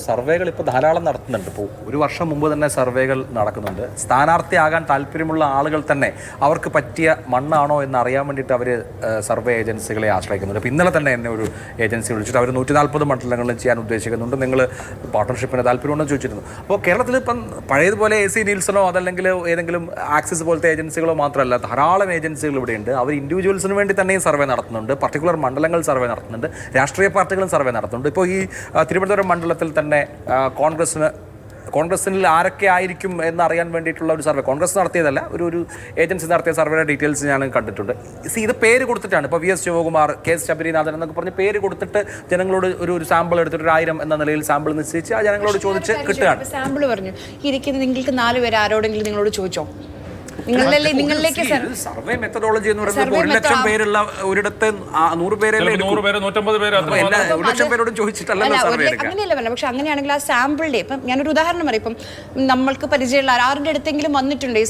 സർവേകൾ ഇപ്പോൾ ധാരാളം നടത്തുന്നുണ്ട്. ഇപ്പോൾ ഒരു വർഷം മുമ്പ് തന്നെ സർവേകൾ നടക്കുന്നുണ്ട്. സ്ഥാനാർത്ഥിയാകാൻ താല്പര്യമുള്ള ആളുകൾ തന്നെ അവർക്ക് പറ്റിയ മണ്ണാണോ എന്ന് അറിയാൻ വേണ്ടിയിട്ട് അവർ സർവേ ഏജൻസികളെ ആശ്രയിക്കുന്നുണ്ട്. ഇപ്പോൾ ഇന്നലെ തന്നെ എന്നെ ഒരു ഏജൻസി വിളിച്ചിട്ട് അവർ 140 മണ്ഡലങ്ങളിൽ ചെയ്യാൻ ഉദ്ദേശിക്കുന്നുണ്ട്, നിങ്ങൾ പാർട്ട്ണർഷിപ്പിന് താല്പര്യമുണ്ടെന്ന് ചോദിച്ചിരുന്നു. അപ്പോൾ കേരളത്തിൽ ഇപ്പം പഴയതുപോലെ AC നീൽസണോ അതല്ലെങ്കിൽ ഏതെങ്കിലും ആക്സിസ് പോലത്തെ ഏജൻസികളോ മാത്രമല്ല, ധാരാളം ഏജൻസികൾ ഇവിടെയുണ്ട്. അവർ ഇൻഡിവിജ്വൽസിന് വേണ്ടി തന്നെ സർവേ നടത്തുന്നുണ്ട്, പർട്ടിക്കുലർ മണ്ഡലങ്ങൾ സർവേ നടത്തുന്നുണ്ട്, രാഷ്ട്രീയ പാർട്ടികളും സർവേ നടത്തുന്നുണ്ട്. ഇപ്പോൾ ഈ തിരുവനന്തപുരം മണ്ഡലത്തിൽ തന്നെ കോൺഗ്രസിൽ ആരൊക്കെ ആയിരിക്കും എന്നറിയാൻ വേണ്ടിയിട്ടുള്ള ഒരു സർവേ കോൺഗ്രസ് നടത്തിയതല്ല, ഒരു ഏജൻസി നടത്തിയ സർവേയുടെ ഡീറ്റെയിൽസ് ഞാൻ കണ്ടിട്ടുണ്ട്. ഇത് പേര് കൊടുത്തിട്ടാണ്. ഇപ്പോൾ VS ശിവകുമാർ, KS ശബരിനാഥൻ എന്നൊക്കെ പറഞ്ഞ് പേര് കൊടുത്തിട്ട് ജനങ്ങളോട് ഒരു സാമ്പിൾ എടുത്തിട്ട് 1000 എന്ന നിലയിൽ സാമ്പിൾ നിശ്ചയിച്ച് ആ ജനങ്ങളോട് ചോദിച്ച് കിട്ടുകയാണ്. സാമ്പിൾ പറഞ്ഞു ഇരിക്കുന്ന നിങ്ങൾക്ക് 4 പേര് ആരോടെങ്കിലും നിങ്ങളോട് ചോദിച്ചോ? സർവേ മെത്തഡോളജി എന്ന് പറയുന്നത് 1 ലക്ഷം പേരുള്ള ഒരിടത്ത് 100 പേരല്ലേ, 150 പേര് 1 ലക്ഷം പേരോടും ചോദിച്ചിട്ടല്ലല്ലോ സർവേ എടുക്കുക. അങ്ങനെയല്ല പറഞ്ഞത്. പക്ഷെ അങ്ങനെയാണെങ്കിൽ ആ സാമ്പിളിന്റെ ഇപ്പം ഞാനൊരു ഉദാഹരണം പറയും. ഇപ്പം നമ്മൾക്ക് പരിചയമുള്ള ആരുടെ അടുത്തെങ്കിലും വന്നിട്ടുണ്ട് ഈ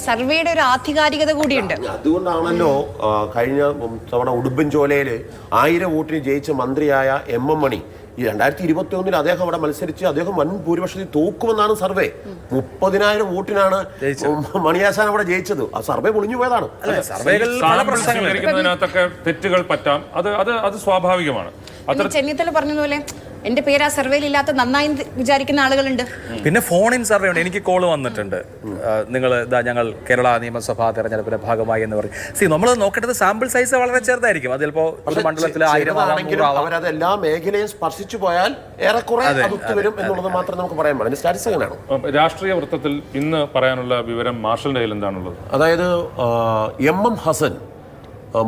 സർവേയുടെ ഒരു ആധികാരികത കൂടിയുണ്ട്. അതുകൊണ്ടാണല്ലോ കഴിഞ്ഞ തവണ ഉടുമ്പൻചോലയിൽ 1000 വോട്ടിന് ജയിച്ച മന്ത്രിയായ MM മണി ഈ 2021 അദ്ദേഹം അവിടെ മത്സരിച്ച് അദ്ദേഹം വൻ ഭൂരിപക്ഷത്തിൽ തോക്കുമെന്നാണ് സർവേ. 30,000 വോട്ടിനാണ് മണിയാശാൻ അവിടെ ജയിച്ചത്. ആ സർവേ പൊളിഞ്ഞു പോയതാണ്. സ്വീകരിക്കുന്നതിനകത്തൊക്കെ തെറ്റുകൾ പറ്റാം, അത് സ്വാഭാവികമാണ്. ചെന്നിത്തല പറഞ്ഞതുപോലെ എന്റെ പേര് ആ സർവേയിൽ ഇല്ലാത്ത നന്നായി വിചാരിക്കുന്ന ആളുകളുണ്ട്. പിന്നെ ഫോണിൻ സർവേ ഉണ്ട്. എനിക്ക് കോള് വന്നിട്ടുണ്ട്, നിങ്ങൾ ഞങ്ങൾ കേരള നിയമസഭാ തെരഞ്ഞെടുപ്പിന്റെ ഭാഗമായി എന്ന് പറയും. നമ്മൾ നോക്കേണ്ടത് സാമ്പിൾ സൈസ് വളരെ ചെറുതായിരിക്കും. അത് ചിലപ്പോൾ ഒരു മണ്ഡലത്തിൽ 1000 അവരത് എല്ലാ മേഖലയും സ്പർശിച്ചു പോയാൽ ഏറെക്കുറെ വരും എന്നുള്ളത് മാത്രം നമുക്ക് പറയാൻ പാടില്ല. സ്റ്റാറ്റിസ് എങ്ങനെയാണ് രാഷ്ട്രീയ വൃത്തത്തിൽ ഇന്ന് പറയാനുള്ള വിവരം മാർഷലിന്റെ കയ്യിൽ എന്താണുള്ളത്? അതായത് MM ഹസൻ,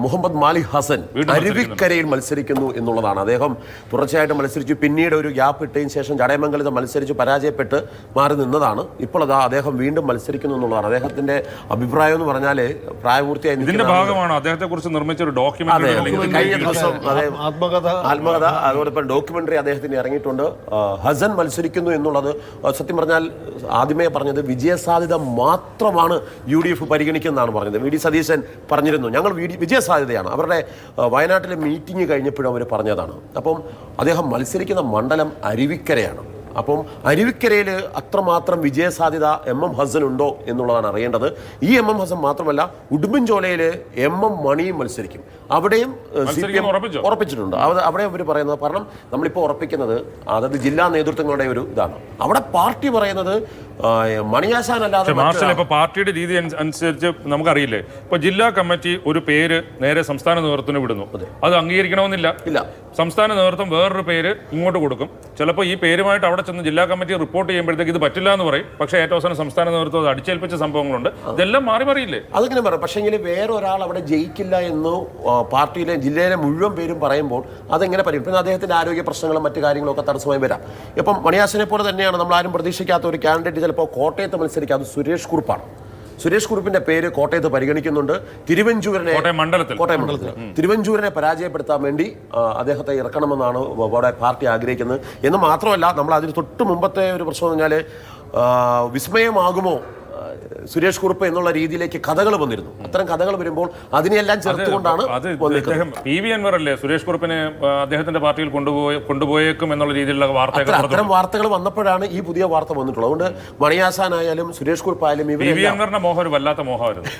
മുഹമ്മദ് മാലിക് ഹസൻ അരുവിക്കരയിൽ മത്സരിക്കുന്നു എന്നുള്ളതാണ്. അദ്ദേഹം തുടർച്ചയായിട്ട് മത്സരിച്ചു, പിന്നീട് ഒരു ഗ്യാപ്പ് ഇട്ടതിന് ശേഷം ചടയമംഗലത്ത് മത്സരിച്ച് പരാജയപ്പെട്ട് മാറി നിന്നതാണ്. ഇപ്പോൾ അദ്ദേഹം വീണ്ടും മത്സരിക്കുന്നു എന്നുള്ളതാണ്. അദ്ദേഹത്തിന്റെ അഭിപ്രായം എന്ന് പറഞ്ഞാൽ പ്രായപൂർത്തിയായി ഇതിന്റെ ഭാഗമാണ് അദ്ദേഹത്തെ കുറിച്ച് നിർമ്മിച്ച ഒരു ഡോക്യുമെന്ററി. കഴിഞ്ഞ ദിവസം ആത്മകഥ അതോടൊപ്പം ഡോക്യുമെന്ററി അദ്ദേഹത്തിന് ഇറങ്ങിയിട്ടുണ്ട്. ഹസൻ മത്സരിക്കുന്നു എന്നുള്ളത് സത്യം പറഞ്ഞാൽ ആദ്യമേ പറഞ്ഞത് വിജയസാധ്യത മാത്രമാണ് UDF പരിഗണിക്കുന്നതാണ് പറഞ്ഞത്. VD സതീശൻ പറഞ്ഞിരുന്നു ഞങ്ങൾ വിജയസാധ്യതയാണ്. അവരുടെ വയനാട്ടിലെ മീറ്റിംഗ് കഴിഞ്ഞപ്പോഴും അവർ പറഞ്ഞതാണ്. അപ്പം അദ്ദേഹം മത്സരിക്കുന്ന മണ്ഡലം അരുവിക്കരയാണ്. അപ്പം അരുവിക്കരയിൽ അത്രമാത്രം വിജയസാധ്യത MM ഹസൻ ഉണ്ടോ എന്നുള്ളതാണ് അറിയേണ്ടത്. ഈ MM ഹസൻ മാത്രമല്ല, ഉടുമ്പൻചോലയിൽ MM മണിയും മത്സരിക്കും. അവിടെയും CPM ഉറപ്പിച്ചിട്ടുണ്ട്. അവിടെ അവർ പറയുന്നത്, കാരണം നമ്മളിപ്പോൾ ഉറപ്പിക്കുന്നത് അതായത് ജില്ലാ നേതൃത്വങ്ങളുടെ ഒരു ഇതാണ്. അവിടെ പാർട്ടി പറയുന്നത് മണിയാശാൻ അല്ലാതെ പാർട്ടിയുടെ രീതി അനുസരിച്ച് നമുക്കറിയില്ലേ. ഇപ്പൊ ജില്ലാ കമ്മിറ്റി ഒരു പേര് നേരെ സംസ്ഥാന നേതൃത്വത്തിന് വിടുന്നു, അത് അംഗീകരിക്കണമെന്നില്ല. സംസ്ഥാന നേതൃത്വം വേറൊരു പേര് ഇങ്ങോട്ട് കൊടുക്കും. ചിലപ്പോൾ ഈ പേരുമായിട്ട് അവിടെ ചെന്ന് ജില്ലാ കമ്മിറ്റി റിപ്പോർട്ട് ചെയ്യുമ്പോഴത്തേക്ക് ഇത് പറ്റില്ല എന്ന് പറയും. പക്ഷേ ഏറ്റവും അവസാനം സംസ്ഥാന നേതൃത്വം അത് അടിച്ചേൽപ്പിച്ച സംഭവങ്ങളുണ്ട്. ഇതെല്ലാം മാറിയില്ലേ? അതിങ്ങനെ പറയാം. പക്ഷേ വേറൊരാൾ അവിടെ ജയിക്കില്ല എന്ന് പാർട്ടിയിലെ ജില്ലയിലെ മുഴുവൻ പേരും പറയുമ്പോൾ അതെങ്ങനെ പറയും? പിന്നെ അദ്ദേഹത്തിന്റെ ആരോഗ്യ പ്രശ്നങ്ങളും മറ്റു കാര്യങ്ങളും ഒക്കെ തടസ്സമായി വരാം. ഇപ്പം മണിയാശനെ പോലെ തന്നെയാണ് നമ്മൾ ആരും പ്രതീക്ഷിക്കാത്ത ഒരു കാൻഡിഡേറ്റ് ചിലപ്പോൾ കോട്ടയത്ത് മത്സരിക്കാതെ സുരേഷ് കുറുപ്പാണ്. സുരേഷ് കുറുപ്പിന്റെ പേര് കോട്ടയത്ത് പരിഗണിക്കുന്നുണ്ട്. കോട്ടയം മണ്ഡലത്തിൽ തിരുവഞ്ചൂരിനെ പരാജയപ്പെടുത്താൻ വേണ്ടി അദ്ദേഹത്തെ ഇറക്കണമെന്നാണ് അവിടെ പാർട്ടി ആഗ്രഹിക്കുന്നത്. എന്ന് മാത്രമല്ല, നമ്മൾ അതിന് തൊട്ട് മുമ്പത്തെ ഒരു പ്രശ്നം എന്ന് പറഞ്ഞാൽ വിസ്മയമാകുമോ സുരേഷ് കുറുപ്പ് എന്നുള്ള രീതിയിലേക്ക് കഥകൾ വന്നിരുന്നു. അത്തരം കഥകൾ വരുമ്പോൾ അതിനെല്ലാം ചേർത്തുകൊണ്ടാണ് PV അൻവർ അല്ലേ സുരേഷ് കുറുപ്പിനെ അദ്ദേഹത്തിന്റെ പാർട്ടിയിൽ കൊണ്ടുപോയേക്കും എന്നുള്ള രീതിയിലുള്ള അത്തരം വാർത്തകൾ വന്നപ്പോഴാണ് ഈ പുതിയ വാർത്ത വന്നിട്ടുള്ളത്. അതുകൊണ്ട് മണിയാശാനായാലും സുരേഷ് കുറുപ്പായാലും PV അൻവറിന്റെ മോഹം ഒരു വല്ലാത്ത മോഹമായിരുന്നു.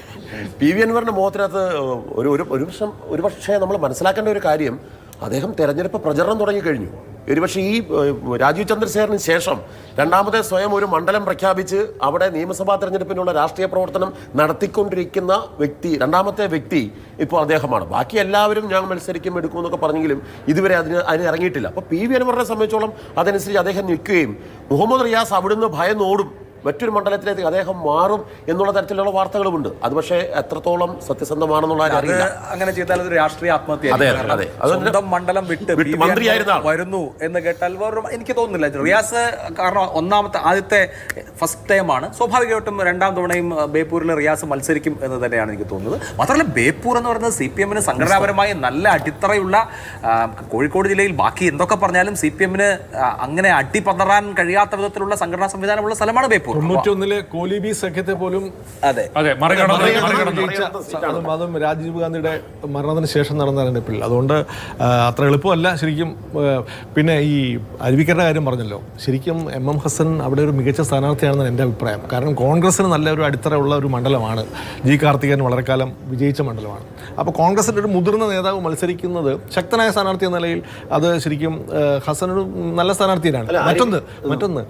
PV അൻവറിന്റെ മോഹത്തിനകത്ത് ഒരു പക്ഷേ നമ്മൾ മനസ്സിലാക്കേണ്ട ഒരു കാര്യം, അദ്ദേഹം തെരഞ്ഞെടുപ്പ് പ്രചരണം തുടങ്ങിക്കഴിഞ്ഞു. ഒരുപക്ഷെ ഈ രാജീവ് ചന്ദ്രശേഖരന് ശേഷം രണ്ടാമത്തെ സ്വയം ഒരു മണ്ഡലം പ്രഖ്യാപിച്ച് അവിടെ നിയമസഭാ തെരഞ്ഞെടുപ്പിനുള്ള രാഷ്ട്രീയ പ്രവർത്തനം നടത്തിക്കൊണ്ടിരിക്കുന്ന രണ്ടാമത്തെ വ്യക്തി ഇപ്പോൾ അദ്ദേഹമാണ്. ബാക്കി എല്ലാവരും ഞാൻ മത്സരിക്കും എടുക്കും എന്നൊക്കെ പറഞ്ഞെങ്കിലും ഇതുവരെ അതിന് ഇറങ്ങിയിട്ടില്ല. അപ്പോൾ PV അൻവറിനെ സംബന്ധിച്ചോളം അതനുസരിച്ച് അദ്ദേഹം നിൽക്കുകയും മുഹമ്മദ് റിയാസ് അവിടുന്ന് ഭയന്നോടും മറ്റൊരു മണ്ഡലത്തിലേക്ക് അദ്ദേഹം മാറും എന്നുള്ള തരത്തിലുള്ള വാർത്തകളുമുണ്ട്. അത് പക്ഷേ എത്രത്തോളം സത്യസന്ധമാണെന്നുള്ള അങ്ങനെ ചെയ്താൽ അത് രാഷ്ട്രീയ ആത്മഹത്യ. സ്വന്തം മണ്ഡലം വിട്ട് വരുന്നു എന്ന് കേട്ടാൽ വേറൊരു എനിക്ക് തോന്നുന്നില്ല. റിയാസ് കാരണം ആദ്യത്തെ ഫസ്റ്റ് ടൈമാണ്. സ്വാഭാവികമായിട്ടും രണ്ടാം തവണയും ബേപ്പൂരിൽ റിയാസ് മത്സരിക്കും എന്ന് തന്നെയാണ് എനിക്ക് തോന്നുന്നത്. മാത്രമല്ല ബേപ്പൂർ എന്ന് പറയുന്നത് CPM സംഘടനാപരമായി നല്ല അടിത്തറയുള്ള, കോഴിക്കോട് ജില്ലയിൽ ബാക്കി എന്തൊക്കെ പറഞ്ഞാലും CPM അങ്ങനെ അടിപതറാൻ കഴിയാത്ത വിധത്തിലുള്ള സംഘടനാ സംവിധാനമുള്ള സ്ഥലമാണ് ബേപ്പൂർ. തെരഞ്ഞെടുപ്പ്. 91 കോലിബി സഖ്യത്തെ പോലും അതെ അതെ മറികടന്ന് അതും രാജീവ് ഗാന്ധിയുടെ മരണത്തിന് ശേഷം നടന്ന തെരഞ്ഞെടുപ്പിൽ. അതുകൊണ്ട് അത്ര എളുപ്പമല്ല ശരിക്കും. പിന്നെ ഈ അരുവിക്കരുടെ കാര്യം പറഞ്ഞല്ലോ, ശരിക്കും MM ഹസൻ അവിടെ ഒരു മികച്ച സ്ഥാനാർത്ഥിയാണെന്നാണ് എൻ്റെ അഭിപ്രായം. കാരണം കോൺഗ്രസിന് നല്ലൊരു അടിത്തറയുള്ള ഒരു മണ്ഡലമാണ്. ജി കാർത്തികൻ വളരെ കാലം വിജയിച്ച മണ്ഡലമാണ്. അപ്പോൾ കോൺഗ്രസിൻ്റെ ഒരു മുതിർന്ന നേതാവ് മത്സരിക്കുന്നത് ശക്തനായ സ്ഥാനാർത്ഥി എന്ന നിലയിൽ അത് ശരിക്കും ഹസൻ ഒരു നല്ല സ്ഥാനാർത്ഥിയാണ്. മറ്റൊന്ന്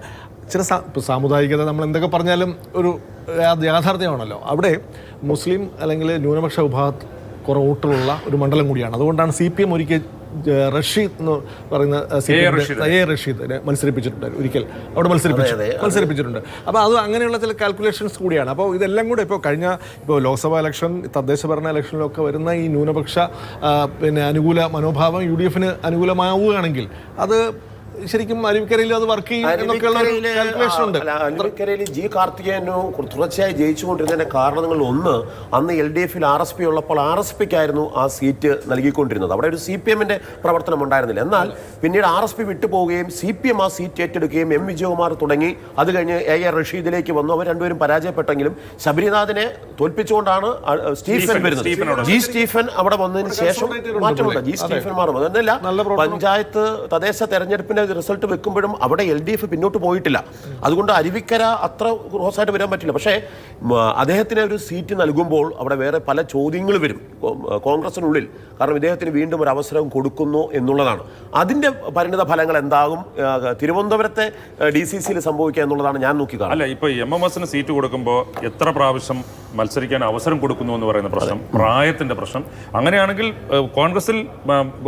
ചില സാമുദായികത നമ്മൾ എന്തൊക്കെ പറഞ്ഞാലും ഒരു യാഥാർത്ഥ്യമാണല്ലോ. അവിടെ മുസ്ലിം അല്ലെങ്കിൽ ന്യൂനപക്ഷ വിഭാഗത്തിൽ കുറേ വോട്ടുകളുള്ള ഒരു മണ്ഡലം കൂടിയാണ്. അതുകൊണ്ടാണ് CPM ഒരിക്കൽ റഷീദ് എന്ന് പറയുന്ന റഷീദിനെ മത്സരിപ്പിച്ചിട്ടുണ്ട്. ഒരിക്കൽ അവിടെ മത്സരിപ്പിച്ചിട്ടുണ്ട്. അപ്പോൾ അത് അങ്ങനെയുള്ള ചില കാൽക്കുലേഷൻസ് കൂടിയാണ്. അപ്പോൾ ഇതെല്ലാം കൂടെ ഇപ്പോൾ ലോക്സഭാ ഇലക്ഷൻ, തദ്ദേശ ഭരണ ഇലക്ഷനിലൊക്കെ വരുന്ന ഈ ന്യൂനപക്ഷ അനുകൂല മനോഭാവം UDF അനുകൂലമാവുകയാണെങ്കിൽ അത് ശരിക്കും അരുവിക്കരയിൽ അത് വർക്ക് ചെയ്യും എന്നൊക്കെയുള്ള കാൽക്കുലേഷൻ ഉണ്ട്. അരുവിക്കരയിൽ ജി കാർത്തികേയനു തുടർച്ചയായി ജയിച്ചുകൊണ്ടിരുന്നതിന്റെ കാരണങ്ങളിൽ ഒന്ന്, അന്ന് LDF RSP ഉള്ളപ്പോൾ RSPക്കായിരുന്നു ആ സീറ്റ് നൽകിക്കൊണ്ടിരുന്നത്. അവിടെ ഒരു CPMന്റെ പ്രവർത്തനം ഉണ്ടായിരുന്നില്ല. എന്നാൽ പിന്നീട് RSP വിട്ടുപോവുകയും CPM ആ സീറ്റ് ഏറ്റെടുക്കുകയും M വിജയകുമാർ തുടങ്ങി അത് കഴിഞ്ഞ് AR റഷീദിലേക്ക് വന്നു. അവർ രണ്ടുപേരും പരാജയപ്പെട്ടെങ്കിലും ശബരിനാഥിനെ തോൽപ്പിച്ചുകൊണ്ടാണ് സ്റ്റീഫൻ വരുന്നത്. ജി സ്റ്റീഫൻ അവിടെ വന്നതിന് ശേഷം മാറ്റമുണ്ട്. ജി സ്റ്റീഫൻ മാറും. അതല്ല, പഞ്ചായത്ത് തദ്ദേശ തെരഞ്ഞെടുപ്പിന്റെ റിസൾട്ട് വെക്കുമ്പോഴും അവിടെ LDF പിന്നോട്ട് പോയിട്ടില്ല. അതുകൊണ്ട് അരുവിക്കര അത്ര ക്രോസായിട്ട് വരാൻ പറ്റില്ല. പക്ഷേ അദ്ദേഹത്തിന് ഒരു സീറ്റ് നൽകുമ്പോൾ അവിടെ വേറെ പല ചോദ്യങ്ങൾ വരും കോൺഗ്രസിനുള്ളിൽ. കാരണം ഇദ്ദേഹത്തിന് വീണ്ടും ഒരു അവസരം കൊടുക്കുന്നു എന്നുള്ളതാണ്. അതിന്റെ പരിണിത ഫലങ്ങൾ എന്താകും തിരുവനന്തപുരത്തെ DCCയിൽ സംഭവിക്കുക എന്നുള്ളതാണ് ഞാൻ നോക്കിക്കാണുന്നത്. അല്ല, ഇപ്പൊ MMSന് സീറ്റ് കൊടുക്കുമ്പോൾ എത്ര പ്രാവശ്യം മത്സരിക്കാൻ അവസരം കൊടുക്കുന്നു എന്ന് പറയുന്ന പ്രശ്നം, പ്രായത്തിന്റെ പ്രശ്നം. അങ്ങനെയാണെങ്കിൽ കോൺഗ്രസിൽ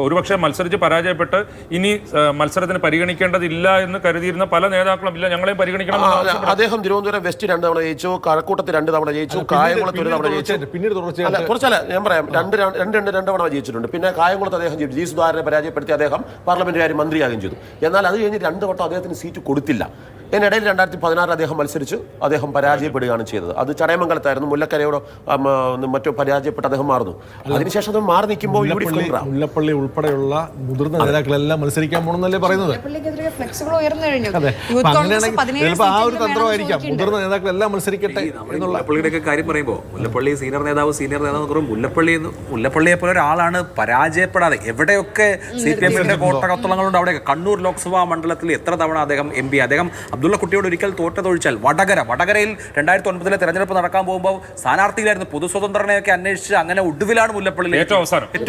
ഒരുപക്ഷെ മത്സരിച്ച് പരാജയപ്പെട്ട് ഇനി മത്സരത്തിന് പരിഗണിക്കേണ്ടതില്ല എന്ന് കരുതിയിരുന്ന പല നേതാക്കളും ഇല്ല, ഞങ്ങളെയും പരിഗണിക്കണം. അദ്ദേഹം തിരുവനന്തപുരം വെസ്റ്റ് 2 തവണ ജയിച്ചു, കഴക്കൂട്ടത്ത് 2 തവണ ജയിച്ചു, കായംകുളത്ത് 1 തവണ ജയിച്ചു. പിന്നീട് കുറച്ചല്ല, ഞാൻ പറയാം, 2 തവണ ജയിച്ചിട്ടുണ്ട്. പിന്നെ കായംകുളത്ത് അദ്ദേഹം ജയിച്ചു. ജി സുധാകരനെ പരാജയപ്പെടുത്തി അദ്ദേഹം പാർലമെന്റ് കാര്യം മന്ത്രിയാകുകയും ചെയ്തു. എന്നാൽ അത് കഴിഞ്ഞ് 2 വട്ടം അദ്ദേഹത്തിന് സീറ്റ് കൊടുത്തില്ല. ഇതിനിടയിൽ 2016 അദ്ദേഹം മത്സരിച്ചു, അദ്ദേഹം പരാജയപ്പെടുകയാണ് ചെയ്തത്. അത് ചടയമംഗലത്തായിരുന്നു. മുല്ലക്കരയോട് മറ്റോ പരാജയപ്പെട്ട് അദ്ദേഹം മാറുന്നു. അതിനുശേഷം അത് മാറി നിൽക്കുമ്പോൾ മുല്ലപ്പള്ളി ഉൾപ്പെടെയുള്ള മുതിർന്ന നേതാക്കളെല്ലാം മത്സരിക്കാൻ പോകണമെന്നല്ലേ പറയുന്നത്. ആ ഒരു തന്ത്രമായിരിക്കാം, മുതിർന്ന നേതാക്കളെല്ലാം മത്സരിക്കട്ടെ എന്നുള്ള. മുല്ലപ്പള്ളിയുടെ കാര്യം പറയുമ്പോൾ മുല്ലപ്പള്ളി സീനിയർ നേതാവ് മുല്ലപ്പള്ളിയെ പോലെ ഒരാളാണ് പരാജയപ്പെടാതെ എവിടെയൊക്കെ CPMന്റെ കോട്ടകത്തളങ്ങളുണ്ട്. അവിടെ കണ്ണൂർ ലോക്സഭാ മണ്ഡലത്തിൽ എത്ര തവണ അദ്ദേഹം MP, അദ്ദേഹം അബ്ദുള്ള കുട്ടിയോട് ഒരിക്കൽ തോറ്റതൊഴിച്ചാൽ വടകരയിൽ 2009 തെരഞ്ഞെടുപ്പ് നടക്കാൻ പോകുമ്പോൾ സ്ഥാനാർത്ഥിയിലായിരുന്നു. പൊതുസ്വതന്ത്രനെയൊക്കെ അന്വേഷിച്ച് അങ്ങനെ ഒടുവിലാണ് മുല്ലപ്പള്ളി ഏറ്റവും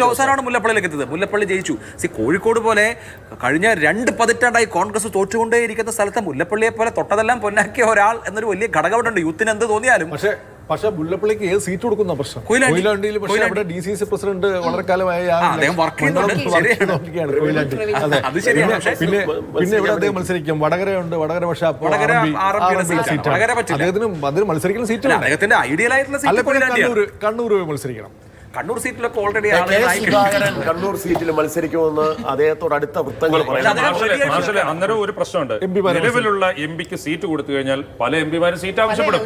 അവസാനമാണ് മുല്ലപ്പള്ളിയിലേക്ക് എത്തിയത്. മുല്ലപ്പള്ളി ജയിച്ചു. കോഴിക്കോട് പോലെ കഴിഞ്ഞ 2 പതിറ്റാണ്ടായി കോൺഗ്രസ് തോറ്റുകൊണ്ടേയിരിക്കുന്ന സ്ഥലത്ത് മുല്ലപ്പള്ളിയെ പോലെ തൊട്ടതെല്ലാം പൊന്നാക്കിയ ഒരാൾ എന്നൊരു വലിയ ഘടകമുണ്ട്. യൂത്തിന് എന്ത് തോന്നിയാലും പക്ഷേ മുല്ലപ്പള്ളിക്ക് ഏത് സീറ്റ് കൊടുക്കുന്ന പ്രശ്നം. കൊയിലാണ്ടിയിൽ പക്ഷേ അവിടെ DCC പ്രസിഡന്റ് വളരെ കാലമായി പിന്നെ ഇവിടെ അദ്ദേഹം മത്സരിക്കും. വടകരയുണ്ട്, വടകര പക്ഷേ അദ്ദേഹത്തിന് അതിന് മത്സരിക്കുന്ന സീറ്റ് കണ്ണൂർ മത്സരിക്കണം. കണ്ണൂർ സീറ്റിലൊക്കെ ഓൾറെഡി കണ്ണൂർ സീറ്റിൽ മത്സരിക്കുമെന്ന് അദ്ദേഹത്തോട് അടുത്ത വൃത്തങ്ങൾ പറയുന്നത്. അന്നേരം ഒരു പ്രശ്നമുണ്ട്. നിലവിലുള്ള MP-ക്ക് സീറ്റ് കൊടുത്തു കഴിഞ്ഞാൽ പല MP-മാരും സീറ്റ് ആവശ്യപ്പെടും.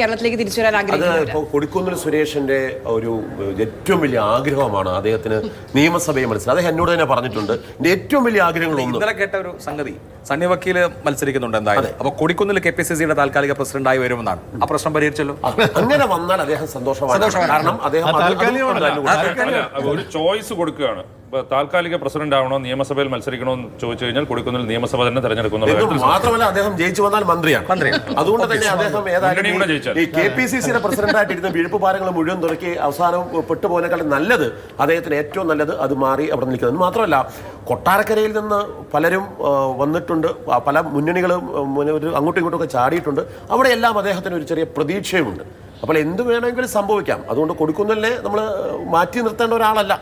കേരളത്തിലേക്ക് തിരിച്ചു വരാൻ ആഗ്രഹിക്കുന്നു. കൊടിക്കുന്നിൽ സുരേഷിന്റെ ഒരു ഏറ്റവും വലിയ ആഗ്രഹമാണ് അദ്ദേഹത്തിന് നിയമസഭയെ മത്സരം. അദ്ദേഹം എന്നോട് തന്നെ പറഞ്ഞിട്ടുണ്ട്, എന്റെ ഏറ്റവും വലിയ ആഗ്രഹങ്ങളൊന്നും. ഇന്നലെ കേട്ട ഒരു സംഗതി, സണ്ണി വക്കീല് മത്സരിക്കുന്നുണ്ട് എന്തായാലും. അപ്പൊ കൊടിക്കുന്നിൽ KPCCയുടെ താൽക്കാലിക പ്രസിഡന്റായി വരുമെന്നാണ്. ആ പ്രശ്നം പരിഹരിച്ചല്ലോ. അങ്ങനെ വന്നാൽ അദ്ദേഹം സന്തോഷമാണ്. കാരണം അദ്ദേഹം ഒരു ചോയ്സ് കൊടുക്കുകയാണ്. താൽക്കാലിക പ്രസിഡന്റ് ആവണോ നിയമസഭയിൽ മത്സരിക്കണോ എന്ന് ചോദിച്ചു കഴിഞ്ഞാൽ കൊടുക്കുന്നിൽ നിയമസഭ തന്നെ തെരഞ്ഞെടുക്കുന്നു. മാത്രമല്ല അദ്ദേഹം ജയിച്ചു വന്നാൽ മന്ത്രിയാണ്. അതുകൊണ്ട് തന്നെ അദ്ദേഹം ഏതായാലും ഈ KPCCയുടെ പ്രസിഡന്റായിട്ട് ഇരുന്ന വീഴ്ചപാരങ്ങൾ മുഴുവൻ തുറക്കി അവസാനം പെട്ടുപോകുന്നതിനേക്കാളും നല്ലത്, അദ്ദേഹത്തിന് ഏറ്റവും നല്ലത് അത് മാറി അവിടെ നിൽക്കുന്നത്. മാത്രമല്ല കൊട്ടാരക്കരയിൽ നിന്ന് പലരും വന്നിട്ടുണ്ട്, പല മുന്നണികളും അങ്ങോട്ടും ഇങ്ങോട്ടും ഒക്കെ ചാടിയിട്ടുണ്ട്. അവിടെയെല്ലാം അദ്ദേഹത്തിന് ഒരു ചെറിയ പ്രതീക്ഷയുമുണ്ട്. അപ്പോൾ എന്ത് വേണമെങ്കിലും സംഭവിക്കാം. അതുകൊണ്ട് കൊടുക്കുന്നില്ലേ നമ്മൾ മാറ്റി നിർത്തേണ്ട ഒരാളല്ല.